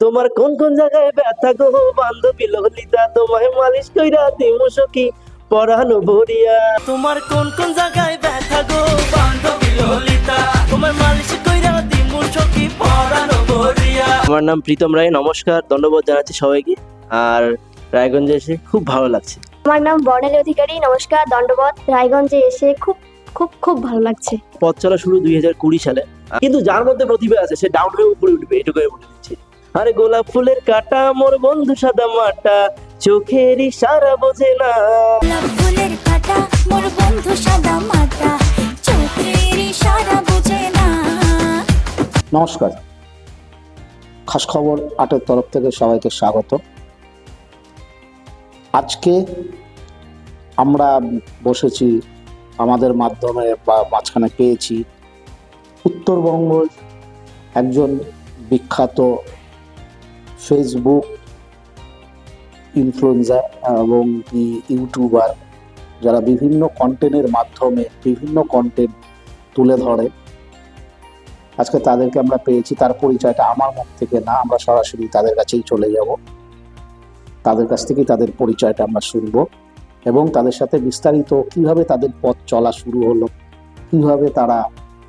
তোমার কোন কোন জায়গায় ব্যথা গো বান্ধবী ললিতা, তোমায় মালিশ কইরা দিমু সখী পরানো ভরিয়া। তোমার কোন কোন জায়গায় ব্যথা গো বান্ধবী ললিতা, তোমায় মালিশ কইরা দিমু সখী পরানো ভরিয়া। আমার নাম প্রীতম রায়, নমস্কার, ধন্যবাদ জানাচ্ছি সবাইকে। আর রায়গঞ্জে এসে খুব ভালো লাগছে। আমার নাম বর্ণালী অধিকারী, নমস্কার, দণ্ডবত। রায়গঞ্জে এসে খুব খুব খুব ভালো লাগছে। পথ চলা শুরু 2020 সালে, কিন্তু যার মধ্যে প্রতিভা আছে সে ডাউন হয়ে উপরে উঠবে, এটুকু বলে দিচ্ছি। আরে গোলাপ ফুলের কাটা মোর বন্ধু সাদা মাটা, চোখের ইশারা বোঝে না। গোলাপ ফুলের কাটা মোর বন্ধু সাদা মাটা, চোখের ইশারা বোঝে না। নমস্কার, খাস খবর 8-এর তরফ থেকে সবাইকে স্বাগত। আজকে আমরা বসেছি, আমাদের মাধ্যমে বা মাঝখানে পেয়েছি উত্তরবঙ্গের একজন বিখ্যাত ফেসবুক ইনফ্লুয়েন্সার এবং ইউটিউবার, যারা বিভিন্ন কন্টেন্টের মাধ্যমে বিভিন্ন কন্টেন্ট তুলে ধরে। আজকে তাদেরকে আমরা পেয়েছি। তার পরিচয়টা আমার মুখ থেকে না, আমরা সরাসরি তাদের কাছেই চলে যাব, তাদের কাছ থেকেই তাদের পরিচয়টা আমরা শুনব এবং তাদের সাথে বিস্তারিত কিভাবে তাদের পথ চলা শুরু হলো, কিভাবে তারা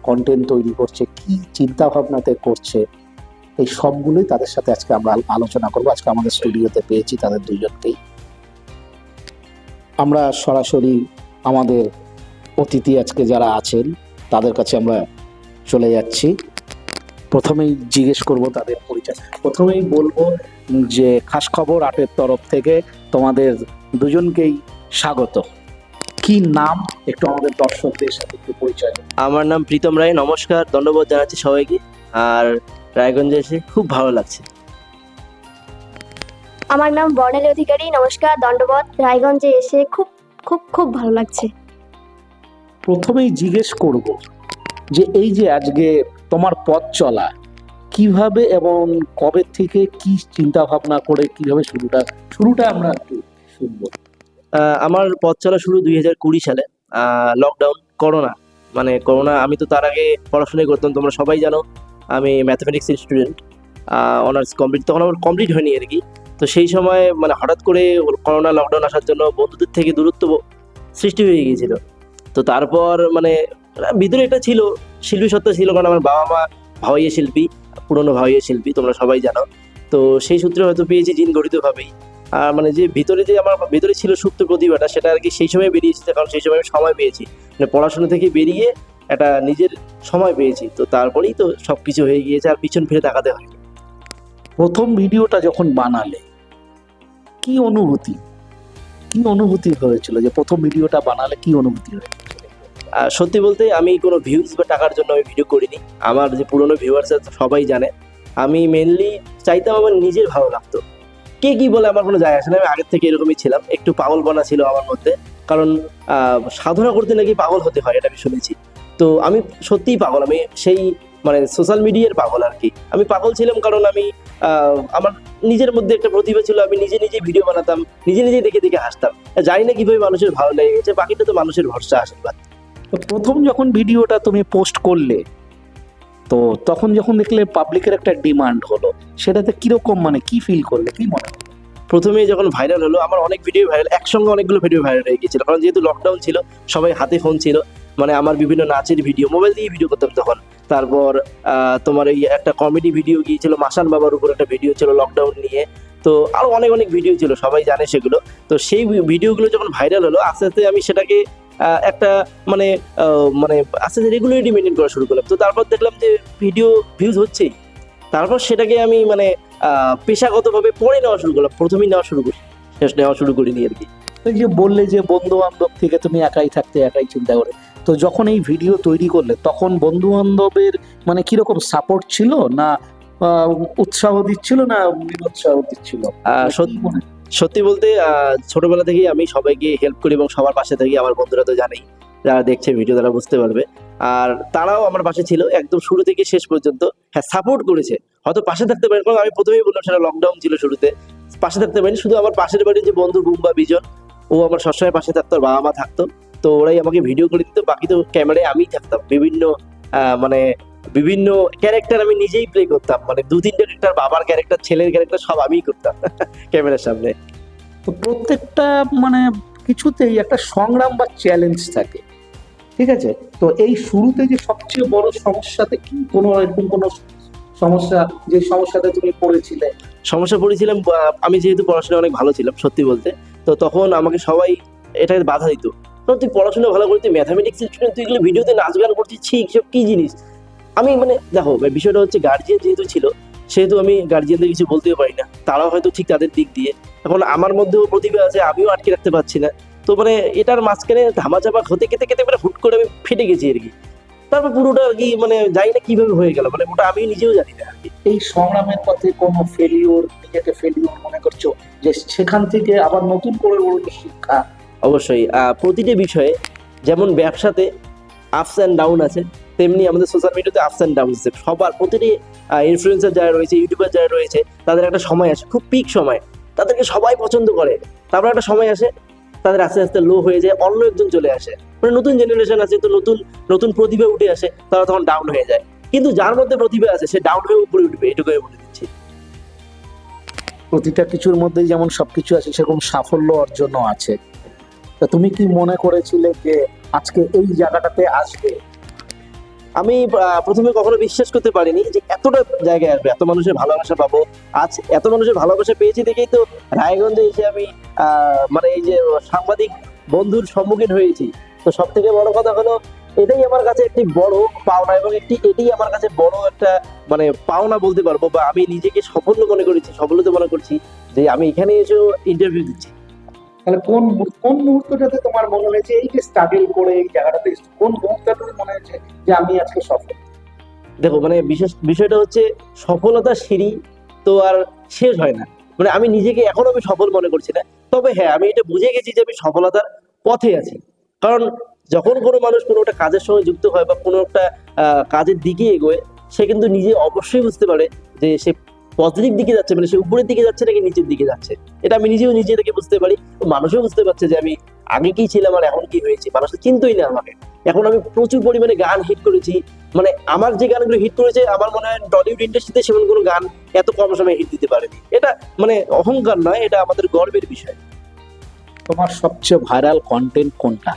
কন্টেন্ট তৈরি করছে, কি চিন্তা ভাবনাতে করছে, এই সবগুলোই তাদের সাথে আজকে আমরা আলোচনা করব। আজকে আমাদের স্টুডিওতে পেয়েছি তাদের দুইজনকেই। আমরা সরাসরি আমাদের অতিথি আজকে যারা আছেন তাদের কাছে আমরা চলে যাচ্ছি। প্রথমেই জিজ্ঞেস করব তাদের পরিচয়। প্রথমেই বলবো যে খাস খবর 8-এর তরফ থেকে তোমাদের দুজনকেই স্বাগত। কি নাম, একটু আমাদের দর্শকদের সাথে একটু পরিচয় দাও। আমার নাম প্রীতম রায়, নমস্কার, ধন্যবাদ জানাচ্ছি সবাইকে। আর রায়গঞ্জে এসে খুব ভালো লাগছে। আমার নাম বর্ণালী অধিকারী, নমস্কার, দণ্ডবত। রায়গঞ্জে এসে খুব খুব খুব ভালো লাগছে। প্রথমেই জিজ্ঞেস করব যে এই যে আজকে তোমার পথ চলা কিভাবে এবং কবে থেকে, কি চিন্তা ভাবনা করে কিভাবে শুরুটা আমরা একটু শুনবো। আমার পথ চলা শুরু 2020 সালে, লকডাউন, করোনা। মানে করোনা, আমি তো তার আগে পড়াশোনাই করতাম, তোমরা সবাই জানো আমি ম্যাথামেটিক্সের স্টুডেন্ট, অনার্স কমপ্লিট, তখন আমার কমপ্লিট হয়নি আর কি। তো সেই সময় মানে হঠাৎ করে করোনা লকডাউন আসার জন্য বন্ধুদের থেকে দূরত্ব সৃষ্টি হয়ে গিয়েছিল। তো তারপর মানে ভিতরে এটা ছিল, শিল্পী সত্তা ছিল, কারণ আমার বাবা মা ভাওয়াইয়া শিল্পী, পুরনো ভাওয়াইয়া শিল্পী, তোমরা সবাই জানো। তো সেই সূত্রে হয়তো পেয়েছি জিন গঠিতভাবেই। আর মানে যে ভিতরে যে আমার ভিতরে ছিল সুপ্ত প্রতিভাটা, সেটা আর কি সেই সময় বেরিয়েছে, কারণ সেই সময় আমি সময় পেয়েছি, মানে পড়াশোনা থেকে বেরিয়ে একটা নিজের সময় পেয়েছি। তো তারপরেই তো সবকিছু হয়ে গিয়েছে, আর পিছন ফিরে তাকাতে হয়নি। প্রথম ভিডিওটা যখন বানালে কি অনুভূতি হয়েছিল, যে প্রথম ভিডিওটা বানালে কি অনুভূতি হয়েছিল? সত্যি বলতে আমি কোনো ভিউজ বা টাকার জন্য আমি ভিডিও করিনি। আমার যে পুরনো ভিউয়ার্স আছে সবাই জানে, আমি মেনলি চাইতাম আমার নিজের ভালো লাগতো। কে কি বলে আমার কোনো যায় আসে না, আমি আগের থেকে এরকমই ছিলাম, একটু পাগলপনা ছিল আমার মধ্যে, কারণ সাধনা করতে নাকি পাগল হতে হয়, এটা আমি শুনেছি। তো আমি সত্যিই পাগল, আমি সেই মানে সোশ্যাল মিডিয়ার পাগল আর কি। আমি পাগল ছিলাম কারণ আমি আমার নিজের মধ্যে একটা প্রতিভা ছিল, আমি নিজে নিজে ভিডিও বানাতাম, নিজে নিজে দেখে দেখে হাসতাম। জানি না কিভাবে মানুষের ভালো লেগে গেছে, বাকিটা তো মানুষের ভরসা, আশীর্বাদ। তো প্রথম যখন ভিডিওটা তুমি পোস্ট করলে, তো তখন যখন দেখলে পাবলিকের একটা ডিমান্ড হলো, সেটাতে কিরকম, মানে কি ফিল করলে, কি মনে হলো? প্রথমে যখন ভাইরাল হলো, আমার অনেক ভিডিও ভাইরাল, একসঙ্গে অনেকগুলো ভিডিও ভাইরাল হয়ে গিয়েছিল, কারণ যেহেতু লকডাউন ছিল, সবাই হাতে ফোন ছিল। মানে আমার বিভিন্ন নাচের ভিডিও, মোবাইল দিয়ে ভিডিও করতাম তখন। তারপর তোমার এই একটা কমেডি ভিডিও গিয়েছিল, মাসান বাবার উপর একটা ভিডিও ছিল লকডাউন নিয়ে। তো আরো অনেক অনেক ভিডিও ছিল, সবাই জানে সেগুলো। তো সেই ভিডিওগুলো যখন ভাইরাল হলো, আস্তে আস্তে আমি সেটাকে একটা মানে মানে আস্তে আস্তে রেগুলারিটি মেনটেন করা শুরু করলাম। তো তারপর দেখলাম যে ভিডিও ভিউজ হচ্ছেই, তারপর সেটাকে আমি মানে পেশাগতভাবে পরে নেওয়া শুরু করলাম, প্রথমেই নেওয়া শুরু করি, শেষ নেওয়া শুরু করিনি আর কি। এই যে বললে যে বন্ধু বান্ধব থেকে তুমি একাই থাকতে, একাই চিন্তা করে, তো যখন এই ভিডিও তৈরি করলে তখন বন্ধু বান্ধবের মানে কিরকম সাপোর্ট ছিল, না উৎসাহ দিচ্ছিল, না উৎসাহ দিচ্ছিল? সত্যি বলতে ছোটবেলা থেকেই আমি সবাইকে হেল্প করি এবং সবার পাশে থাকি। আমার বন্ধুরা তো জানেই, যারা দেখছে ভিডিও তারা বুঝতে পারবে। আর তারাও আমার পাশে ছিল একদম শুরু থেকে শেষ পর্যন্ত। হ্যাঁ, সাপোর্ট করেছে, হয়তো পাশে থাকতে পারেন, কারণ আমি প্রথমেই বললাম সেটা লকডাউন ছিল, শুরুতে পাশে থাকতে পারিনি। শুধু আমার পাশের বাড়ির যে বন্ধু বুম্বা বিজন, ও আমার সবসময় পাশে থাকতো, আর বাবা মা থাকতো। তো ওরাই আমাকে ভিডিও করে দিত, বাকি তো ক্যামেরায় আমিই থাকতাম। বিভিন্ন মানে বিভিন্ন ক্যারেক্টার আমি নিজেই প্লে করতাম, মানে 2-3 ক্যারেক্টার, বাবার ক্যারেক্টার, ছেলের ক্যারেক্টার সব আমিই করতাম ক্যামেরার সামনে। তো প্রত্যেকটা মানে কিছুতেই একটা সংগ্রাম বা চ্যালেঞ্জ থাকে, ঠিক আছে? তো এই শুরুতে যে সবচেয়ে বড় সমস্যাতে কি কোনো এরকম কোনো সমস্যা, যে সমস্যাতে তুমি পড়েছিলে? সমস্যা পড়েছিলাম, আমি যেহেতু পড়াশোনা অনেক ভালো ছিলাম সত্যি বলতে, তো তখন আমাকে সবাই এটাকে বাধা দিত, তো তুই পড়াশোনা ভালো করে, তুই ম্যাথামেটিক্স স্টুডেন্ট, তুই এগুলো ভিডিওতে নাচ গান করছিস, ছি সব কি জিনিস। আমি মানে দেখো বিষয়টা হচ্ছে গার্জিয়ান যেহেতু ছিল, সেহেতু আমি গার্জিয়ানদের কিছু বলতেও পারি না, তারাও হয়তো ঠিক তাদের দিক দিয়ে, এখন আমার মধ্যেও প্রতিভা আছে, আমিও আটকে রাখতে পারছি না। তো মানে এটার মাঝখানে ধামাচাপা হতে কেটে কেটে মানে হুট করে আমি ফেটে গেছি আর কি। তারপর পুরোটা আর কি মানে জানি না কিভাবে হয়ে গেল, মানে ওটা আমি নিজেও জানি না আর কি। এই সংগ্রামের পথে কোনো ফেলিওর, নিজেকে ফেলিওর মনে করছো, যে সেখান থেকে আবার নতুন করে বড় শিক্ষা? অবশ্যই প্রতিটি বিষয়ে, যেমন ব্যবসাতে আপস অ্যান্ড ডাউন আছে, তেমনি আমাদের সোশ্যাল মিডিয়াতে আপস অ্যান্ড ডাউন আছে। সবার প্রতিটি ইনফ্লুয়েন্সার যারা রয়েছে, ইউটিউবার যারা রয়েছে, তাদের একটা সময় আসে, খুব পিক সময়, তাদেরকে সবাই পছন্দ করে। তারপর একটা সময় আসে, তাদের আস্তে আস্তে লো হয়ে যায়, অন্য একজন চলে আসে, মানে নতুন জেনারেশন আছে, তো নতুন নতুন প্রতিভা উঠে আসে, তারা তখন ডাউন হয়ে যায়। কিন্তু যার মধ্যে প্রতিভা আছে সে ডাউন হয়ে উপরে উঠবে, এটুকুই বলে দিচ্ছি। প্রতিটা কিছুর মধ্যেই যেমন সবকিছু আছে, সেরকম সাফল্য অর্জনও আছে। তা তুমি কি মনে করেছিলে যে আজকে এই জায়গাটাতে আসবে? আমি প্রথমে কখনো বিশ্বাস করতে পারিনি যে এতটা জায়গায় আসবে, এত মানুষের ভালোবাসা পাবো। আজ এত মানুষের ভালোবাসা পেয়েছি দেখেই তো রায়গঞ্জে এসে আমি মানে এই যে সাংবাদিক বন্ধুর সম্মুখীন হয়েছি। তো সব থেকে বড় কথা হলো, এটাই আমার কাছে একটি বড় পাওনা, এবং এটাই আমার কাছে বড় একটা মানে পাওনা বলতে পারবো, বা আমি নিজেকে সাফল্য মনে করেছি, সফলতা মনে করছি যে আমি এখানে এসেও ইন্টারভিউ দিচ্ছি। তাহলে কোন কোন মুহূর্তটাতে তোমার মনে হয়েছে, এই যে স্ট্রাগল করে এই জায়গাটাতে কোন মুহূর্তটাতে মনে হয়েছে যে আমি আজকে সফল? দেখো মানে বিশেষ বিষয়টা হচ্ছে, সফলতার সিঁড়ি তো আর শেষ হয় না, মানে আমি নিজেকে এখনো আমি সফল মনে করছি না। তবে হ্যাঁ, আমি এটা বুঝে গেছি যে আমি সফলতার পথে আছি। কারণ যখন কোনো মানুষ কোনো একটা কাজের সঙ্গে যুক্ত হয় বা কোনো একটা কাজের দিকে এগোয়, সে কিন্তু নিজে অবশ্যই বুঝতে পারে যে সে পজিটিভ দিকে যাচ্ছে, মানে সে উপরের দিকে যাচ্ছে নাকি নিচের দিকে যাচ্ছে। এটা আমি নিজেও নিজে থেকে বুঝতে পারি, মানুষও বুঝতে পারছে যে আমি আগে কি ছিলাম আর এখন কি হয়েছে। মানুষ তো চিনতই না আমাকে। এখন আমি প্রচুর পরিমাণে গান হিট করেছি, মানে আমার যে গানগুলো হিট করেছে, আমার মনে হয় টলিউড ইন্ডাস্ট্রিতে সেমন কোনো গান এত কম সময়ে হিট দিতে পারেনি। এটা মানে অহংকার নয়, এটা আমাদের গর্বের বিষয়। তোমার সবচেয়ে ভাইরাল কন্টেন্ট কোনটা?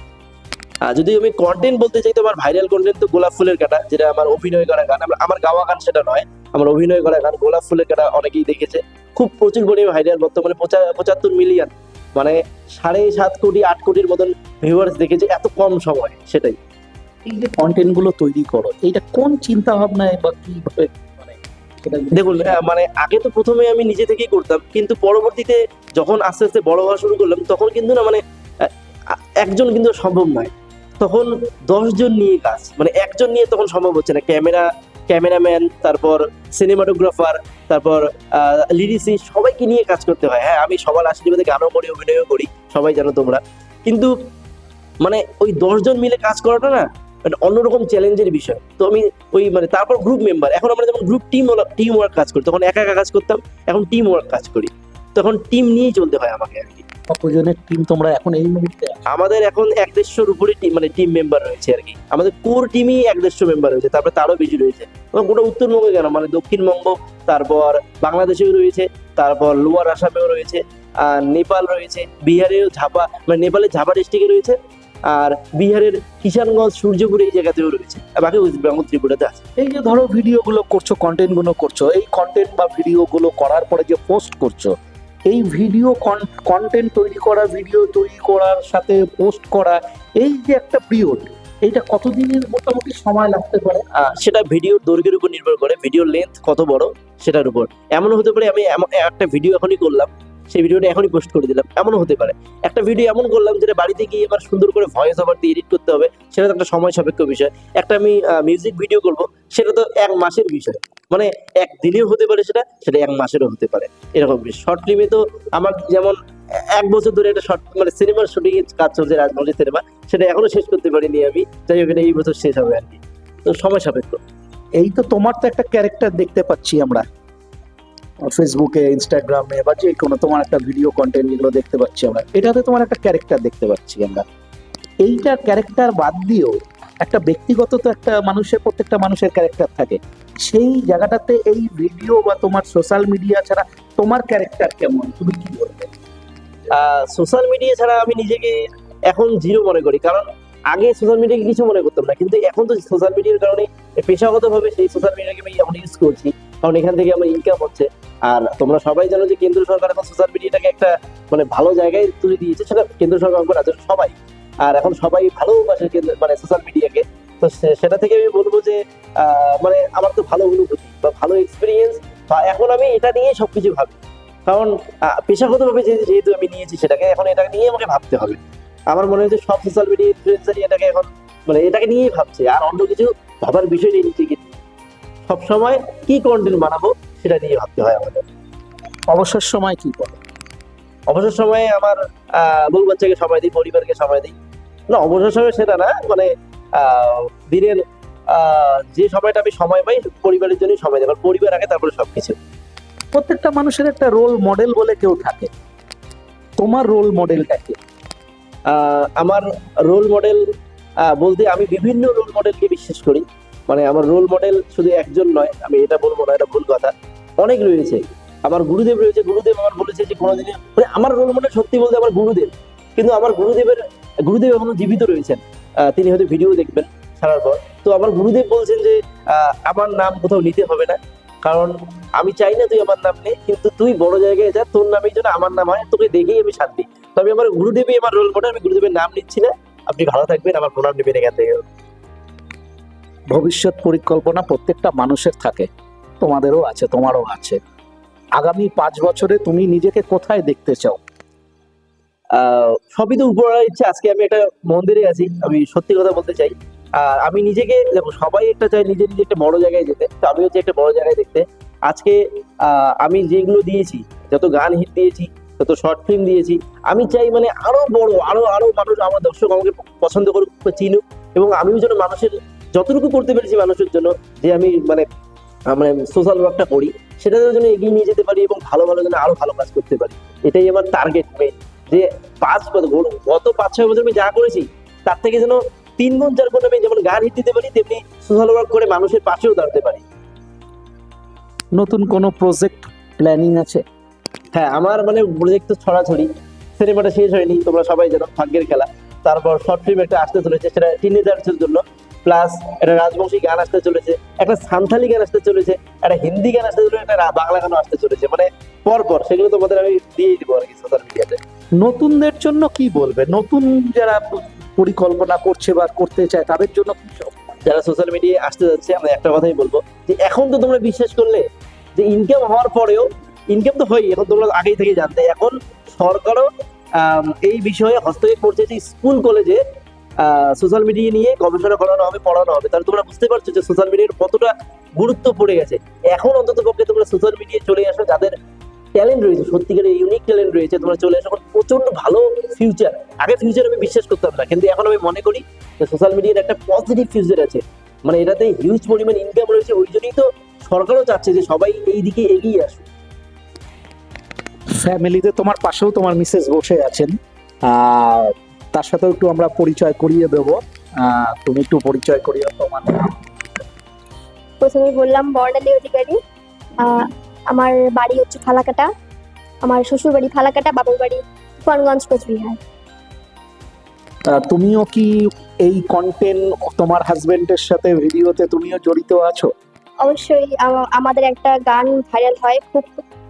যদি আমি কন্টেন্ট বলতে চাই, তো আমার ভাইরাল কন্টেন্ট তো গোলাপ ফুলের কাটা, যেটা আমার অভিনয় করা গান, আমার গাওয়া গান সেটা নয়, আমার অভিনয় করা গান গোলাপ ফুলের কাটা অনেকেই দেখেছে, খুব প্রচুর পরিমাণে ভাইরাল, বর্তমানে 75 মিলিয়ন, মানে 7.5 কোটি 8 কোটির মতন ভিউয়ার্স দেখেছে এত কম সময়। সেটাই। এই যে কন্টেন্ট গুলো তৈরি করো, এইটা কোন চিন্তা ভাবনায় বা কিভাবে, মানে সেটা দেখুন মানে আগে তো প্রথমে আমি নিজে থেকেই করতাম, কিন্তু পরবর্তীতে যখন আস্তে আস্তে বড় হওয়া শুরু করলাম, তখন কিন্তু না মানে একজন কিন্তু সম্ভব নয়, তখন 10 জন নিয়ে কাজ, মানে একজন নিয়ে তখন সম্ভব হচ্ছে না। ক্যামেরাম্যান, তারপর সিনেমাটোগ্রাফার, তারপর লিরিসিস্ট, সবাইকে নিয়ে কাজ করতে হয়। হ্যাঁ, আমি সবার আশীর্বাদে গানও করি, অভিনয়ও করি, সবাই জানো তোমরা। কিন্তু মানে ওই 10 জন মিলে কাজ করাটা না মানে অন্যরকম চ্যালেঞ্জের বিষয়। তো আমি ওই মানে তারপর গ্রুপ মেম্বার, এখন আমরা যেমন গ্রুপ টিম ওয়ার্ক কাজ করি, তখন একা একা কাজ করতাম, এখন টিম ওয়ার্ক কাজ করি, তখন টিম নিয়েই চলতে হয় আমাকে আর কি। কতজনের টিম তোমরা এখন এই মুহূর্তে? আমাদের এখন 150-র উপরে মানে টিম মেম্বার রয়েছে আর কি। আমাদের কোর টিমই 150 মেম্বার রয়েছে, তারপরে তারও বেশি রয়েছে। গোটা উত্তরবঙ্গে কেন, মানে দক্ষিণবঙ্গ, তারপর বাংলাদেশেও রয়েছে, তারপর লোয়ার আসামেও রয়েছে, নেপাল রয়েছে, বিহারেও ঝাপা, মানে নেপালের ঝাপা ডিস্ট্রিক্টে রয়েছে, আর বিহারের কিষানগঞ্জ, সূর্যপুর এই জায়গাতেও রয়েছে, আর বাকি ওয়েস্ট বেঙ্গল, ত্রিপুরাতে আছে। এই যে ধরো ভিডিও গুলো করছো, কন্টেন্ট গুলো করছো, এই কন্টেন্ট বা ভিডিও গুলো করার পরে যে পোস্ট করছো, এই ভিডিও কন্টেন্ট তৈরি করা, ভিডিও তৈরি করার সাথে পোস্ট করা, এই যে একটা পিরিয়ড, এইটা কতদিনের মোটামুটি সময় লাগতে পারে? সেটা ভিডিওর দৈর্ঘ্যের উপর নির্ভর করে, ভিডিওর লেন্থ কত বড় সেটার উপর। এমন হতে পারে আমি একটা ভিডিও এখনই করলাম, সেই ভিডিওটা এখনই পোস্ট করে দিলাম, এমনও হতে পারে একটা ভিডিও এমন করলাম যেটা বাড়িতে গিয়ে এবার সুন্দর করে ভয়েস ওভার দিয়ে এডিট করতে হবে, সেটা তো একটা সময় সাপেক্ষ বিষয়। একটা আমি মিউজিক ভিডিও করব, সেটা তো 1 মাসের বিষয়, মানে 1 দিনেও হতে পারে, সেটা 1 মাসেরও হতে পারে, এরকম বিষয়। শর্ট ফিল্মে তো আমার যেমন 1 বছর ধরে একটা শর্ট মানে সিনেমার শুটিং এর কাজ চলছে, রাজমহলের সিনেমা, সেটা এখনো শেষ করতে পারিনি আমি, যাই হোক এটা এই বছর শেষ হবে আর কি, তো সময় সাপেক্ষ। এই তো তোমার তো একটা ক্যারেক্টার দেখতে পাচ্ছি আমরা ফেসবুকে, ইনস্টাগ্রামে, বা যে কোনো তোমার একটা ভিডিও কন্টেন্ট যেগুলো দেখতে পাচ্ছি আমরা, এটাতে তোমার একটা ক্যারেক্টার দেখতে পাচ্ছি আমরা। এইটা ক্যারেক্টার বাদ দিয়েও একটা ব্যক্তিগত তো একটা মানুষের, প্রত্যেকটা মানুষের ক্যারেক্টার থাকে, সেই জায়গাটাতে এই ভিডিও বা তোমার সোশ্যাল মিডিয়া ছাড়া তোমার ক্যারেক্টার কেমন, তুমি কি বলবে? সোশ্যাল মিডিয়া ছাড়া আমি নিজেকে এখন জিরো মনে করি, কারণ আগে সোশ্যাল মিডিয়াকে কিছু মনে করতাম না, কিন্তু এখন তো সোশ্যাল মিডিয়ার কারণে পেশাগতভাবে সেই সোশ্যাল মিডিয়াকে আমি এখন ইউজ করছি, কারণ এখান থেকে আমার ইনকাম হচ্ছে। আর তোমরা সবাই জানো যে কেন্দ্র সরকার এখন সোশ্যাল মিডিয়াটাকে একটা মানে ভালো জায়গায় তুলে দিয়েছে, সেটা কেন্দ্র সরকার করে আছে সবাই, আর এখন সবাই ভালোবাসে মানে সোশ্যাল মিডিয়াকে। তো সেটা থেকে আমি বলবো যে মানে আমার তো ভালো অনুভূতি বা ভালো এক্সপিরিয়েন্স, বা এখন আমি এটা নিয়ে সবকিছু ভাবি, কারণ পেশাগতভাবে যেহেতু আমি নিয়েছি সেটাকে, এখন এটা নিয়ে আমাকে ভাবতে হবে। আমার মনে হচ্ছে সব সোশ্যাল মিডিয়া ইনফ্লুয়েন্সারই এটাকে এখন মানে এটাকে নিয়েই ভাবছে, আর অন্য কিছু ভাবার বিষয় নেই। নিজেকে সবসময় কি কন্টেন্ট বানাবো সেটা নিয়ে ভাবতে হয় আমাদের। অবসর সময় কি করো? অবসর সময়ে আমার বউ বাচ্চাকে সময় দিই, পরিবারকে সময় দিই। না, অবসর সময় সেটা না, মানে দিনের যে সময়টা আমি সময় পাই পরিবারের জন্যই সময় দেবো, পরিবার আগে তারপরে সবকিছু। প্রত্যেকটা মানুষের একটা রোল মডেল বলে কেউ থাকে, তোমার রোল মডেলটা কি? আমার রোল মডেল বলতে আমি বিভিন্ন রোল মডেলকে বিশ্বাস করি, মানে আমার রোল মডেল শুধু একজন নয়, আমি এটা বলবো না, এটা ভুল কথা, অনেক রয়েছে। আমার গুরুদেব রয়েছে, গুরুদেব আমার বলেছে যে কোনোদিনই মানে আমার রোল মডেল সত্যি বলতে আমার গুরুদেব, কিন্তু আমার গুরুদেব এখনো জীবিত রয়েছেন, তিনি হয়তো ভিডিও দেখবেন ছাড়ার পর। তো আমার গুরুদেব বলছেন যে আমার নাম কোথাও নিতে হবে না, কারণ আমি চাই না তুই আমার নাম নে, কিন্তু তুই বড় জায়গায় যা, তোর নামের জন্য আমার নাম হয়, তোকে দেখেই আমি শান্তি। তবে আমার গুরুদেবই আমার রোল মডেল, আমি গুরুদেবের নাম নিচ্ছি না, আপনি ভালো থাকবেন, আমার প্রণাম নেবেন এখান থেকে। ভবিষ্যৎ পরিকল্পনা প্রত্যেকটা মানুষের থাকে, তোমাদেরও আছে, তোমারও আছে। আগামী 5 বছরে তুমি নিজেকে কোথায় দেখতে চাও? সবই তো উপরের ইচ্ছা। আজকে আমি একটা মন্দিরে আছি, আমি সত্যি কথা বলতে চাই। আর আমি নিজেকে দেখো, সবাই একটা চাই নিজে নিজে একটা বড় জায়গায় যেতে, তো আমি হচ্ছে একটা বড় জায়গায় দেখতে। আজকে আমি যেগুলো দিয়েছি, যত গান হিট দিয়েছি, যত শর্ট ফিল্ম দিয়েছি, আমি চাই মানে আরো বড়, আরো আরো মানুষ, আমার দর্শক আমাকে পছন্দ করুক, চিনুক, এবং আমিও যেন মানুষের যতটুকু করতে পেরেছি মানুষের জন্য, যে আমি মানে মানে সোশ্যাল ওয়ার্কটা করি, সেটা যেন এগিয়ে নিয়ে যেতে পারি এবং ভালো ভালো যেন আরো ভালো কাজ করতে পারি। এটাই আমার টার্গেট মেন, যে 5-6 বছর আমি যা করেছি তার থেকে যেন 3 গুণ 4 গুণ আমি যেমন গান হিট দিতে পারি, তেমনি সোশ্যাল ওয়ার্ক করে মানুষের পাশেও দাঁড়াতে পারি। নতুন কোনো প্রজেক্ট প্ল্যানিং আছে? হ্যাঁ, আমার মানে প্রজেক্ট তো ছড়াছড়ি, সিনেমাটা শেষ হয়নি, তোমরা সবাই জানো, ভাগ্যের খেলা। তারপর শর্ট ফিল্ম একটা আসতে চলেছে, সেটা টিনেজার্সের জন্য, প্লাস একটা রাজবংশী গান আসতে চলেছে, একটা সান্থালি গান আসতে চলেছে, একটা হিন্দি গান আসতে চলেছে, একটা বাংলা গানও আসতে চলেছে, মানে পরপর সেগুলো তোমাদের আমি দিয়েই দিব আর কি সোশ্যাল মিডিয়াতে। নতুনদের জন্য কি বলবে? নতুন যারা পরিকল্পনা করছে বা করতে চায় তাদের জন্য কি সব? যারা সোশ্যাল মিডিয়ায় আসতে যাচ্ছে, আমি একটা কথাই বলবো, যে এখন তো তোমরা বিশ্বাস করলে যে ইনকাম হওয়ার পরেও, ইনকাম তো হয়, এখন তোমরা আগেই থেকে জানতে, এখন সরকারও এই বিষয়ে হস্তক্ষেপ করছে, যে স্কুল কলেজে সোশ্যাল মিডিয়া নিয়ে গবেষণা করানো হবে, পড়ানো হবে। তাহলে তোমরা বুঝতে পারছো যে সোশ্যাল মিডিয়ার কতটা গুরুত্ব পড়ে গেছে। এখন অন্তত পক্ষে তোমরা সোশ্যাল মিডিয়ায় চলে আসো, যাদের ট্যালেন্ট রয়েছে, সত্যিকারের ইউনিক ট্যালেন্ট রয়েছে, তোমরা চলে আসো, প্রচন্ড ভালো ফিউচার। আগে ফিউচার আমি বিশ্বাস করতাম না, কিন্তু এখন আমি মনে করি যে সোশ্যাল মিডিয়ার একটা পজিটিভ ফিউচার আছে, মানে এটাতে হিউজ পরিমাণ ইনকাম রয়েছে। ওই জন্যই তো সরকারও চাচ্ছে যে সবাই এই দিকে এগিয়ে আসুক। ফ্যামিলিতে তোমার পাশেও তোমার মিসেস বসে আছেন, তার সাথেও একটু আমরা পরিচয় করিয়ে দেব। তুমি একটু পরিচয় করিয়ে তোমার নাম। প্রথমে বললাম বর্ণালী অধিকারী। আমার বাড়ি হচ্ছে ফালাকাটা, আমার শ্বশুর বাড়ি ফালাকাটা, বাবার বাড়ি তুফানগঞ্জ, কোচবিহার। তুমিও কি এই কন্টেন্ট, তোমার হাজবেন্ডের সাথে ভিডিওতে তুমিও জড়িত আছো? অবশ্যই আমাদের একটা গান ভাইরাল হয়, খুব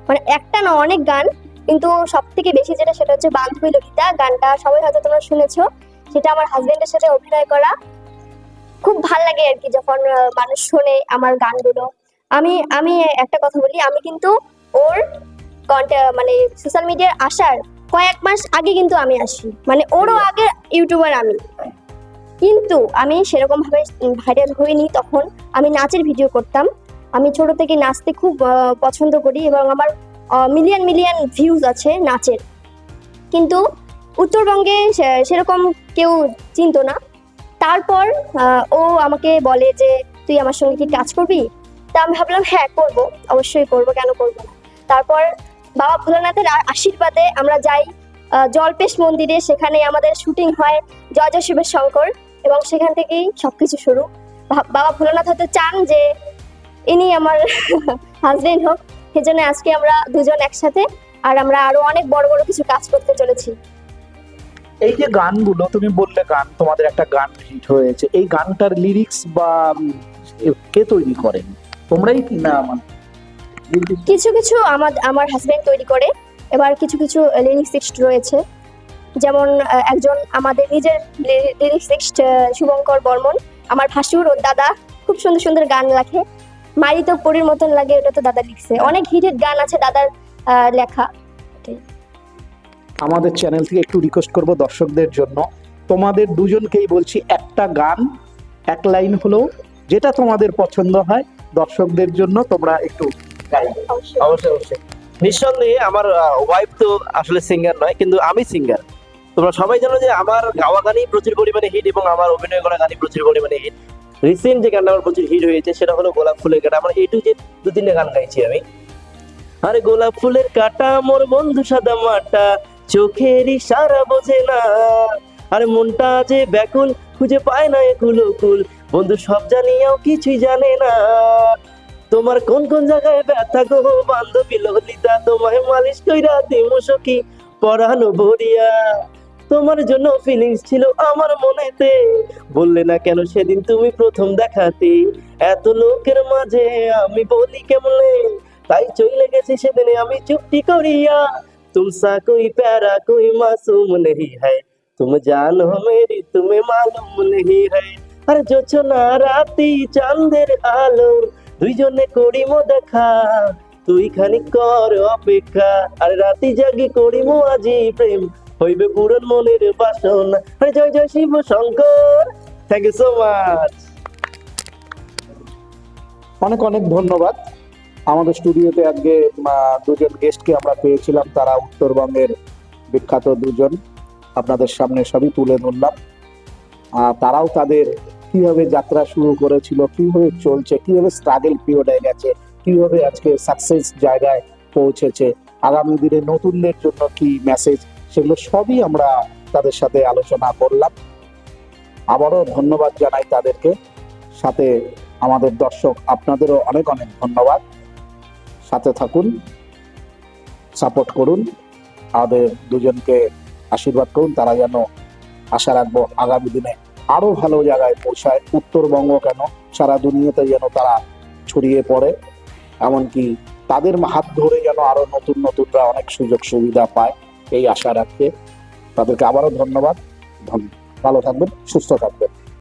মানে একটা না, অনেক গান, কিন্তু সব থেকে বেশি যেটা সেটা হচ্ছে বান্ধবী ললিতা গানটা, সবাই হয়তো তোমরা শুনেছো। সেটা আমার হাজবেন্ডের সাথে অভিনয় করা। খুব ভাল লাগে আর কি যখন মানুষ শোনে আমার গানগুলো। আমি আমি একটা কথা বলি, আমি কিন্তু ওর মানে সোশ্যাল মিডিয়ার আসার কয়েক মাস আগে কিন্তু আমি আসি, মানে ওরও আগে ইউটিউবার আমি, কিন্তু আমি সেরকম ভাবে ভাইরাল হইনি। তখন আমি নাচের ভিডিও করতাম, আমি ছোট থেকে নাচতে খুব পছন্দ করি, এবং আমার মিলিয়ন মিলিয়ন ভিউজ আছে নাচের, কিন্তু উত্তরবঙ্গে সেরকম কেউ চিনতো না। তারপর ও আমাকে বলে যে তুই আমার সঙ্গে কি কাজ করবি? তা আমি ভাবলাম হ্যাঁ করব, অবশ্যই করব, কেন করব না। তারপর বাবা ভোলানাথের আশীর্বাদে আমরা যাই জলপেশ মন্দিরে, সেখানে আমাদের শুটিং হয় জয় জয় শিবের শঙ্কর। এবং সেখান থেকেই সবকিছু শুরু। বাবা ভোলানাথ হতে চান যে ইনি আমার হাজবেন্ড হোক, সেজন্য আজকে আমরা দুজন একসাথে, আর আমরা আরো অনেক বড় বড় কিছু কাজ করতে চলেছি। এই যে গানগুলো তুমি বললে, গান তোমাদের একটা গান হিট হয়েছে, এই গানটার লিরিক্স বা কে তৈরি করেন, তোমরাই কি না? কিছু কিছু আমার হাজবেন্ড তৈরি করে, এবার কিছু কিছু লিরিক্সিস্ট রয়েছে, যেমন একজন আমাদের নিজের লিরিক্সিস্ট শুভঙ্কর বর্মন, আমার ভাসুর ও দাদা, খুব সুন্দর সুন্দর গান লেখে। মারি তো পরীর মতন লাগে, ওটা তো দাদা লিখছে। অনেক হিটেড গান আছে দাদার লেখা। আমাদের চ্যানেল থেকে একটু রিকোয়েস্ট করব দর্শকদের জন্য, তোমাদের দুজনকেই বলছি একটা গান, এক লাইন হলো যেটা তোমাদের পছন্দ হয়, দর্শকদের জন্য তোমরা একটু গাইবে। অবশ্যই অবশ্যই, নিঃসন্দেহে আমার ওয়াইফ তো আসলে সিঙ্গার নয়, কিন্তু আমি সিঙ্গার। তোমরা সবাই জানো যে আমার গাওয়া গানই প্রচুর পরিমাণে হিট এবং আমার অভিনয় করা গানই প্রচুর পরিমাণে হিট। রিসেন্ট যে গানটা আমার প্রচুর হিট হয়েছে সেটা হলো গোলাপ ফুলের কাটা। আমার A to Z 2-3টা গান গাইছি আমি। আরে গোলাপ ফুলের কাটা মোর বন্ধু সাদা মাটা, চোখের ইশারা বোঝে না, আরে মনটা যে ব্যাকুল খুঁজে পায় না একুল কুল, বন্ধু সব জানিয়াও কিছুই জানে না। তোমার কোন কোন জায়গায় ব্যথা গো বান্ধবী ললিতা, তোমায় মালিশ কইরা দিমু সখী পরানো ভরিয়া। তোমার জন্য ফিলিংস ছিল আমার মনেতে, বললে না কেন সেদিন তুমি প্রথম দেখাতে। এত লোকের মাঝে আমি বলি কেমনে, তাই চলে গেছি সেদিনে আমি চুপটি করিয়া। তুমসা কোই প্যারা কোই মাসুম নেহি হ্যায়, তুম জানো মেরি তুমি মালুম নেহি হ্যায়। আর জোছনা রাতি চাঁদের আলো, দুইজনে করিমো দেখা, তুই খানিক কর অপেক্ষা। আর রাতি জাগি করিমো আজি প্রেম, হইবে পূরণ মনের বাসনা। আরে জয় জয় Shiv Shankar. Thank you so much. অনেক অনেক ধন্যবাদ। আমাদের স্টুডিওতে আজকে দুজন গেস্টকে আমরা পেয়েছিলাম, তারা উত্তরবঙ্গের বিখ্যাত দুজন, আপনাদের সামনে সবই তুলে ধরলাম। তারাও তাদের কিভাবে যাত্রা শুরু করেছিল, কিভাবে চলছে, কিভাবে স্ট্রাগল পিরিয়ডে গেছে, কিভাবে আজকে সাকসেস জায়গায় পৌঁছেছে, আগামী দিনে নতুনদের জন্য কি মেসেজ, সেগুলো সবই আমরা তাদের সাথে আলোচনা করলাম। আবারও ধন্যবাদ জানাই তাদেরকে। সাথে আমাদের দর্শক আপনাদেরও অনেক অনেক ধন্যবাদ। সাথে থাকুন, সাপোর্ট করুন, আমাদের দুজনকে আশীর্বাদ করুন, তারা যেন আশা রাখবো আগামী দিনে আরো ভালো জায়গায় পৌঁছায়। উত্তরবঙ্গ কেন, সারা দুনিয়াতে যেন তারা ছড়িয়ে পড়ে, এমনকি তাদের হাত ধরে যেন আরো নতুন নতুনরা অনেক সুযোগ সুবিধা পায়, এই আশা রাখতে তাদেরকে আবারও ধন্যবাদ। ভালো থাকবেন, সুস্থ থাকবেন।